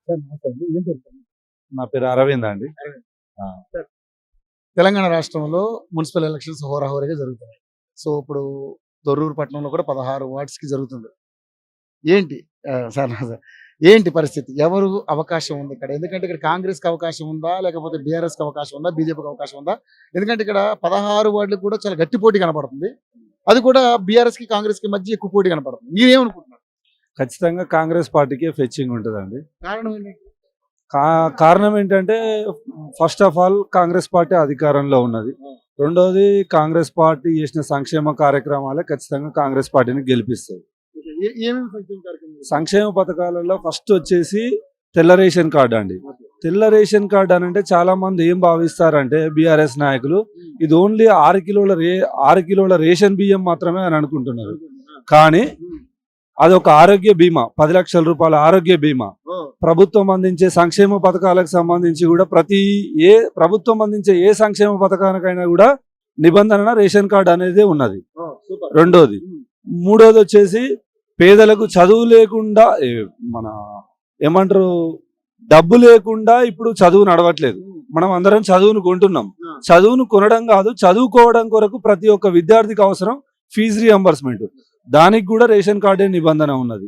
Sir నమస్తే అండి. ఏం చెప్తాను? నా పేరు అరవింద్ అండి. ఆ, సార్ తెలంగాణ రాష్ట్రంలో మున్సిపల్ ఎలక్షన్స్ హోరాహోరీగా జరుగుతున్నాయి. సో ఇప్పుడు దొర్రూరు పట్టణంలో కూడా 16 వార్డ్స్‌కి జరుగుతుంది. ఏంటి సార్ ఏంటి పరిస్థితి? ఎవరు అవకాశం ఉంది ఇక్కడ? ఎందుకంటే ఇక్కడ కాంగ్రెస్‌కి అవకాశం ఉందా? లేకపోతే బీఆర్ఎస్‌కి అవకాశం ఉందా? బీజేపీకి అవకాశం ఉందా? ఎందుకంటే ఇక్కడ 16 వార్డులకు కూడా చాలా గట్టి పోటీ కనపడుతుంది. అది కూడా బీఆర్ఎస్‌కి, కాంగ్రెస్‌కి మధ్య ఎక్కువ పోటీ కనపడుతుంది. మీరేమనుకుంటున్నారు? ఖచ్చితంగా కాంగ్రెస్ పార్టీకే ఫెచ్చింగ్ ఉంటుందండి. కారణం ఏంటి? కారణం ఏంటంటే first of all Congress party అధికారంలో ఉన్నది. రెండోది కాంగ్రెస్ పార్టీ చేసిన సంక్షేమ కార్యక్రమాలే ఖచ్చితంగా కాంగ్రెస్ పార్టీని గెలిపిస్తాయి. ఏమేమి సంక్షేమ కార్యక్రమాలు? సంక్షేమ పథకాలలో ఫస్ట్ వచ్చేసి తెల్ల రేషన్ కార్డు అండి. తెల్ల రేషన్ కార్డు అని అంటే చాలా మంది ఏం భావిస్తారంటే బీఆర్ఎస్ నాయకులు ఇది ఓన్లీ 6 కిలోల రేషన్ బియ్యం మాత్రమే అని అనుకుంటున్నారు. కానీ అదొక ఆరోగ్య బీమా, 10 లక్షల రూపాయల ఆరోగ్య బీమా. ప్రభుత్వం అందించే సంక్షేమ పథకాలకు సంబంధించి కూడా ప్రభుత్వం అందించే ఏ సంక్షేమ పథకానికైనా కూడా నిబంధన రేషన్ కార్డు అనేది ఉన్నది. రెండోది. మూడోది వచ్చేసి పేదలకు చదువు లేకుండా మన ఏమంటారు డబ్బు లేకుండా ఇప్పుడు చదువు నడవట్లేదు. మనం అందరం చదువును కొంటున్నాం. చదువును కొనడం కాదు, చదువుకోవడం కొరకు ప్రతి ఒక్క విద్యార్థికి అవసరం ఫీజు రియంబర్స్మెంట్. దానికి కూడా రేషన్ కార్డే నిబంధన ఉన్నది.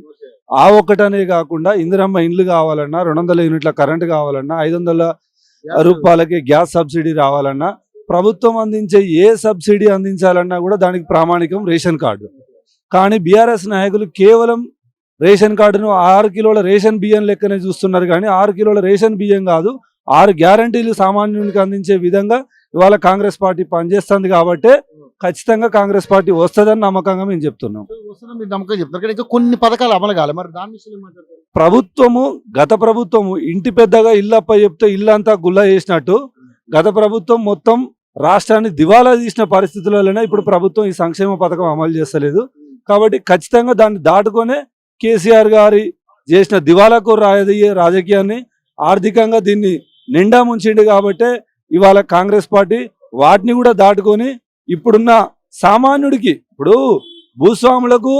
ఆ ఒక్కటనే కాకుండా ఇందిరమ్మ ఇండ్లు కావాలన్నా, 200 యూనిట్ల కరెంటు కావాలన్నా, 500 రూపాయలకి గ్యాస్ సబ్సిడీ రావాలన్నా, ప్రభుత్వం అందించే ఏ సబ్సిడీ అందించాలన్నా కూడా దానికి ప్రామాణికం రేషన్ కార్డు. కానీ బీఆర్ఎస్ నాయకులు కేవలం రేషన్ కార్డును 6 కిలోల రేషన్ బియ్యం లెక్కనే చూస్తున్నారు. కానీ 6 కిలోల రేషన్ బియ్యం కాదు, 6 గ్యారంటీలు సామాన్యునికి అందించే విధంగా ఇవాళ కాంగ్రెస్ పార్టీ పనిచేస్తుంది. కాబట్టి ఖచ్చితంగా కాంగ్రెస్ పార్టీ వస్తుందని నమ్మకంగా మేము చెప్తున్నాం. కొన్ని పథకాలు అమలు కాలే, మరి దాని విషయంలో ప్రభుత్వము గత ప్రభుత్వము ఇంటి పెద్దగా ఇల్లప్ప చెప్తే ఇల్లంతా గుల్ల చేసినట్టు గత ప్రభుత్వం మొత్తం రాష్ట్రాన్ని దివాలా తీసిన పరిస్థితులలోనే ఇప్పుడు ప్రభుత్వం ఈ సంక్షేమ పథకం అమలు చేస్తలేదు. కాబట్టి ఖచ్చితంగా దాన్ని దాటుకొనే కేసీఆర్ గారి చేసిన దివాలాకు రాజకీయాన్ని ఆర్థికంగా దీన్ని నిండా ముంచిండు. కాబట్టి ఇవాళ కాంగ్రెస్ పార్టీ వాటిని కూడా దాటుకొని ఇప్పుడున్న సామాన్యుడికి, ఇప్పుడు భూస్వాములకు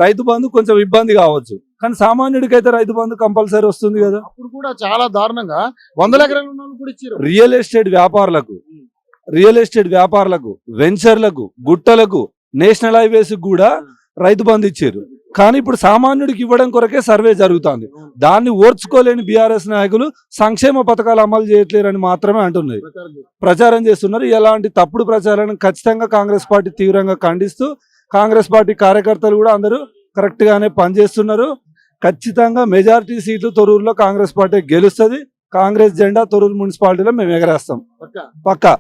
రైతు బంధు కొంచెం ఇబ్బంది కావచ్చు, కానీ సామాన్యుడికి అయితే రైతు బంధు కంపల్సరీ వస్తుంది కదా. అప్పుడు కూడా చాలా దారుణంగా 100 ఎకరాలు ఉన్న కూడా ఇచ్చారు. రియల్ ఎస్టేట్ వ్యాపారులకు, వెంచర్లకు, గుట్టలకు, నేషనల్ హైవేస్ కూడా రైతు బంధు ఇచ్చారు. కానీ ఇప్పుడు సామాన్యుడికి ఇవ్వడం కొరకే సర్వే జరుగుతుంది. దాన్ని ఓర్చుకోలేని బీఆర్ఎస్ నాయకులు సంక్షేమ పథకాలు అమలు చేయట్లేరని మాత్రమే అంటున్నారు, ప్రచారం చేస్తున్నారు. ఇలాంటి తప్పుడు ప్రచారాన్ని ఖచ్చితంగా కాంగ్రెస్ పార్టీ తీవ్రంగా ఖండిస్తూ, కాంగ్రెస్ పార్టీ కార్యకర్తలు కూడా అందరూ కరెక్ట్ గానే పనిచేస్తున్నారు. ఖచ్చితంగా మెజారిటీ సీట్లు తొర్రూరులో కాంగ్రెస్ పార్టీ గెలుస్తుంది. కాంగ్రెస్ జెండా తొర్రూరు మున్సిపాలిటీలో మేము ఎగరేస్తాం పక్కా.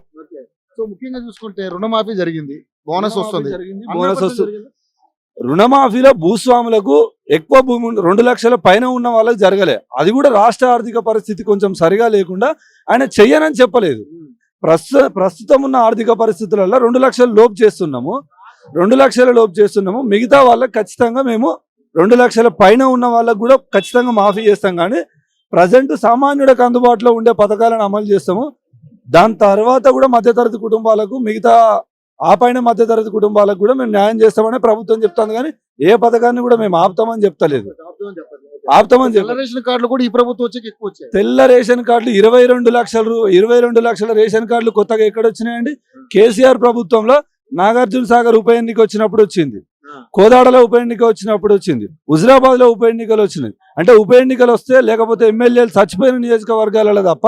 సో ముఖ్యంగా చూసుకుంటే రుణమాఫీ జరిగింది, బోనస్ వస్తుంది. రుణమాఫీలో భూస్వాములకు ఎక్కువ భూమి 2 లక్షల పైన ఉన్న వాళ్ళకి జరగలే. అది కూడా రాష్ట్ర ఆర్థిక పరిస్థితి కొంచెం సరిగా లేకుండా ఆయన చెయ్యనని చెప్పలేదు. ప్రస్తుతం ఉన్న ఆర్థిక పరిస్థితులలో 2 లక్షల లోపు చేస్తున్నాము. మిగతా వాళ్ళకి ఖచ్చితంగా మేము 2 లక్షల పైన ఉన్న వాళ్ళకు కూడా ఖచ్చితంగా మాఫీ చేస్తాం. కానీ ప్రజెంట్ సామాన్యుడికి అందుబాటులో ఉండే పథకాలను అమలు చేస్తాము. దాని తర్వాత కూడా మధ్యతరగతి కుటుంబాలకు, మిగతా ఆ పైన మధ్యతరగతి కుటుంబాలకు కూడా మేము న్యాయం చేస్తామని ప్రభుత్వం చెప్తాను. కానీ ఏ పథకాన్ని కూడా మేము ఆపుతామని చెప్తలేదు. తెల్ల రేషన్ కార్డులు కూడా ఈ ప్రభుత్వం వచ్చి ఎక్కువ వచ్చాయి. తెల్ల రేషన్ కార్డులు 22 లక్షల రేషన్ కార్డులు కొత్తగా ఎక్కడ వచ్చినాయండి? కేసీఆర్ ప్రభుత్వంలో నాగార్జున సాగర్ ఉప ఎన్నిక వచ్చినప్పుడు వచ్చింది, కోదాడలో ఉప ఎన్నిక వచ్చినప్పుడు వచ్చింది, హుజరాబాద్ లో ఉప ఎన్నికలు వచ్చినాయి. అంటే ఉప ఎన్నికలు వస్తే లేకపోతే ఎమ్మెల్యేలు చచ్చిపోయిన నియోజకవర్గాలలో తప్ప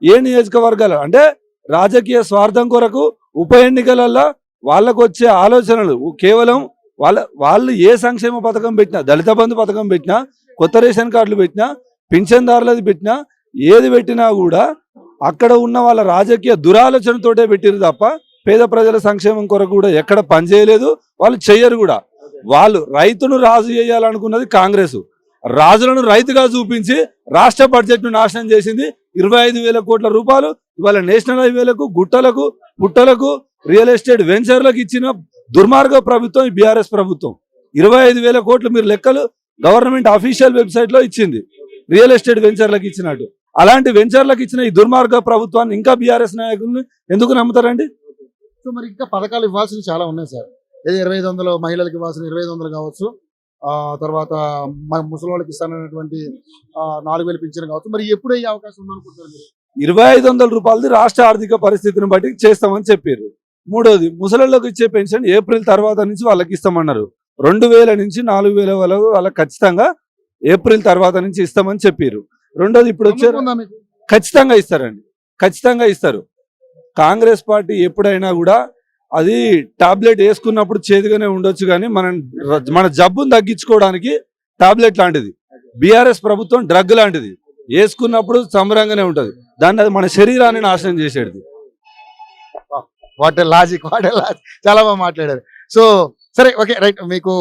ఏ నియోజకవర్గాలు అంటే రాజకీయ స్వార్థం కొరకు ఉప ఎన్నికలలో వాళ్ళకు వచ్చే ఆలోచనలు కేవలం వాళ్ళు ఏ సంక్షేమ పథకం పెట్టినా, దళిత బంధు పథకం పెట్టినా, కొత్త రేషన్ కార్డులు పెట్టినా, పింఛన్దారులది పెట్టినా, ఏది పెట్టినా కూడా అక్కడ ఉన్న వాళ్ళ రాజకీయ దురాలోచనతోటే పెట్టిరు తప్ప పేద ప్రజల సంక్షేమం కొరకు కూడా ఎక్కడ పనిచేయలేదు. వాళ్ళు చెయ్యరు కూడా. వాళ్ళు రైతును రాజు చేయాలనుకున్నది కాంగ్రెస్, రాజులను రైతుగా చూపించి రాష్ట్ర బడ్జెట్ ను నాశనం చేసింది. 25,000 కోట్ల రూపాయలు ఇవాళ నేషనల్ హైవేలకు, గుట్టలకు, పుట్టలకు, రియల్ ఎస్టేట్ వెంచర్లకు ఇచ్చిన దుర్మార్గ ప్రభుత్వం ఈ బీఆర్ఎస్ ప్రభుత్వం. 25,000 కోట్లు మీరు లెక్కలు గవర్నమెంట్ అఫీషియల్ వెబ్సైట్ లో ఇచ్చింది రియల్ ఎస్టేట్ వెంచర్లకు ఇచ్చినట్టు. అలాంటి వెంచర్లకు ఇచ్చిన ఈ దుర్మార్గ ప్రభుత్వాన్ని ఇంకా బీఆర్ఎస్ నాయకుల్ని ఎందుకు నమ్ముతారండి? సో మరి ఇంకా పథకాలు ఇవ్వాల్సినవి చాలా ఉన్నాయి సార్. 2500 మహిళలకు ఇవ్వాల్సిన 2500 కావచ్చు, తర్వాత ముసలి వాళ్ళకి ఇస్తానన్నటువంటి 4,000 పింఛన్ కావచ్చు. మరి ఎప్పుడు అయ్యే అవకాశం ఉందనుకుంటున్నారు మీరు? 2,500 రూపాయలది రాష్ట్ర ఆర్థిక పరిస్థితిని బట్టి చేస్తామని చెప్పారు. మూడోది, ముసలిళ్ళకి ఇచ్చే పెన్షన్ ఏప్రిల్ తర్వాత నుంచి వాళ్ళకి ఇస్తామన్నారు. 2,000 నుంచి 4,000 వాళ్ళకి ఖచ్చితంగా ఏప్రిల్ తర్వాత నుంచి ఇస్తామని చెప్పారు. రెండోది, ఇప్పుడు వచ్చారు నమ్మకం ఉందా మీకు? ఖచ్చితంగా ఇస్తారండి, ఖచ్చితంగా ఇస్తారు. కాంగ్రెస్ పార్టీ ఎప్పుడైనా కూడా అది టాబ్లెట్ వేసుకున్నప్పుడు చేదుగానే ఉండొచ్చు, కానీ మన జబ్బును తగ్గించుకోవడానికి టాబ్లెట్ లాంటిది. బీఆర్ఎస్ ప్రభుత్వం డ్రగ్ లాంటిది, వేసుకున్నప్పుడు సంబరంగానే ఉంటది, దాన్ని అది మన శరీరాన్ని నాశనం చేసేది. వాట్ లాజిక్ చాలా బాగా మాట్లాడారు. సో సరే, ఓకే, రైట్. మీకు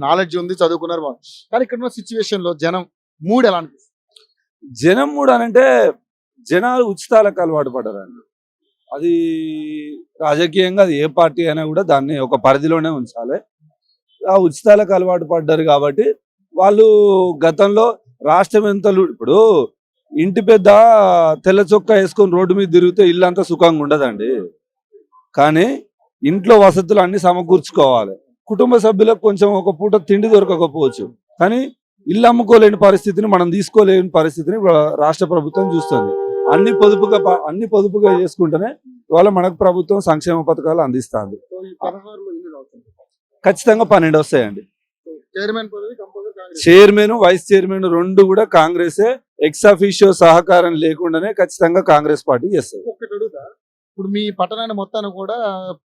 నాలెడ్జ్ ఉంది, చదువుకున్నారు బాగా. కానీ ఇక్కడ ఉన్న సిచ్యువేషన్ లో జనం మూడ్ ఎలా అనిపిస్తుంది? జనం కూడా అంటే జనాలు ఉచితాలకు అలవాటు పడ్డారండి. అది రాజకీయంగా అది ఏ పార్టీ అయినా కూడా దాన్ని ఒక పరిధిలోనే ఉంచాలి. ఆ ఉచితాలకు అలవాటు పడ్డారు కాబట్టి వాళ్ళు గతంలో రాష్ట్రం ఎంత ఇప్పుడు ఇంటి పెద్ద తెల్ల చొక్కా వేసుకొని రోడ్డు మీద తిరిగితే ఇల్లు అంతా సుఖంగా ఉండదండి. కానీ ఇంట్లో వసతులు అన్ని సమకూర్చుకోవాలి. కుటుంబ సభ్యులకు కొంచెం ఒక పూట తిండి దొరకకపోవచ్చు, కానీ ఇల్లు అమ్ముకోలేని పరిస్థితిని, మనం తీసుకోలేని పరిస్థితిని రాష్ట్ర ప్రభుత్వం చూస్తుంది. అన్ని పొదుపుగా చేసుకుంటేనే ఇవాళ మనకు ప్రభుత్వం సంక్షేమ పథకాలు అందిస్తుంది. ఖచ్చితంగా 12 వస్తాయండి. చైర్మన్, వైస్ చైర్మన్ 2 కూడా కాంగ్రెసే. ఎక్స్ అఫీషియో సహకారం లేకుండానే ఖచ్చితంగా కాంగ్రెస్ పార్టీ చేస్తుంది. ఇప్పుడు మీ పట్టణాన్ని మొత్తాన్ని కూడా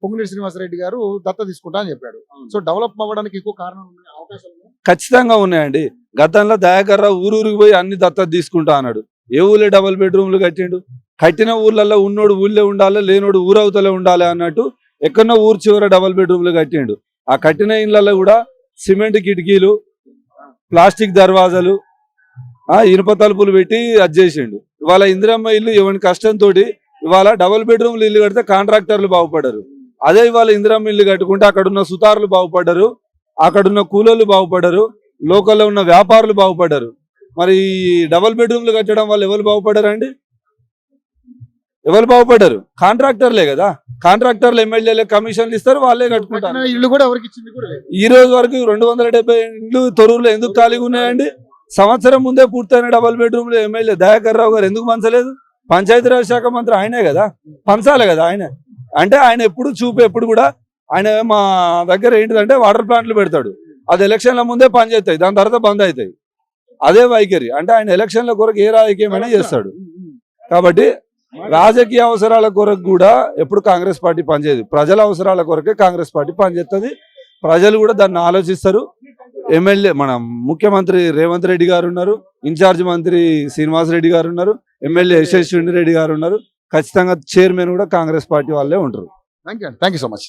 పొంగులేటి శ్రీనివాసరెడ్డి గారు దత్త తీసుకుంటా అని చెప్పాడు. సో డెవలప్ అవ్వడానికి ఎక్కువ కారణం అవకాశం ఖచ్చితంగా ఉన్నాయండి. గతంలో దయాకర్ రావు ఊరూరికి పోయి అన్ని దత్తత తీసుకుంటా అన్నాడు. ఏ ఊళ్ళో డబుల్ బెడ్రూమ్లు కట్టిండు? కట్టిన ఊర్లలో ఉన్నోడు ఊళ్ళో ఉండాలి, లేనోడు ఊరవతలే ఉండాలి అన్నట్టు ఎక్కడో ఊరు చివర డబుల్ బెడ్రూమ్లు కట్టిండు. ఆ కట్టిన ఇళ్లలో కూడా సిమెంట్ కిటికీలు, ప్లాస్టిక్ దర్వాజాలు, ఇనుప తలుపులు పెట్టి అది చేసిండు. ఇవాళ ఇందిరమ్మ ఇల్లు ఎవరి కష్టంతో ఇవాళ డబుల్ బెడ్రూమ్లు ఇల్లు కడితే కాంట్రాక్టర్లు బాగుపడ్డారు. అదే ఇవాళ ఇందిరమ్మ ఇల్లు కట్టుకుంటే అక్కడున్న సుతారులు బాగుపడ్డారు, అక్కడున్న కూలోళ్ళు బాగుపడ్డారు, లోకల్లో ఉన్న వ్యాపారులు బాగుపడ్డారు. మరి డబుల్ బెడ్రూమ్లు కట్టడం వల్ల ఎవరు బాగుపడ్డారండి? ఎవరు బాగుపడ్డారు? కాంట్రాక్టర్లే కదా. కాంట్రాక్టర్లు ఎమ్మెల్యేలకు కమిషన్లు ఇస్తారు, వాళ్ళే కట్టుకుంటారు. ఇల్లు కూడా ఎవరికి ఇచ్చింది కూడా లేదు. ఈ రోజు వరకు 270 ఇండ్లు తొర్రూరులో ఎందుకు ఖాళీగా ఉన్నాయండి? సంవత్సరం ముందే పూర్తయిన డబుల్ బెడ్రూమ్లు ఎమ్మెల్యే దయాకర్ రావు గారు ఎందుకు పంచలేదు? పంచాయతీరాజ్ శాఖ మంత్రి ఆయనే కదా, పంచాలి కదా ఆయన. అంటే ఆయన ఎప్పుడు కూడా ఆయన మా దగ్గర ఏంటిదంటే వాటర్ ప్లాంట్లు పెడతాడు, అది ఎలక్షన్ల ముందే పని చేస్తాయి, దాని తర్వాత బంద్ అవుతాయి. అదే వైఖరి. అంటే ఆయన ఎలక్షన్ల కొరకు ఏ రాజకీయమైనా చేస్తాడు. కాబట్టి రాజకీయ అవసరాల కొరకు కూడా ఎప్పుడు కాంగ్రెస్ పార్టీ పనిచేయదు, ప్రజల అవసరాల కొరకే కాంగ్రెస్ పార్టీ పనిచేస్తుంది. ప్రజలు కూడా దాన్ని ఆలోచిస్తారు. ఎమ్మెల్యే మన ముఖ్యమంత్రి రేవంత్ రెడ్డి గారు ఉన్నారు, ఇన్ఛార్జ్ మంత్రి శ్రీనివాసరెడ్డి గారు ఉన్నారు, ఎమ్మెల్యే యశస్విని రెడ్డి గారు ఉన్నారు. ఖచ్చితంగా చైర్మన్ కూడా కాంగ్రెస్ పార్టీ వాళ్ళే ఉంటారు. Thank you so much.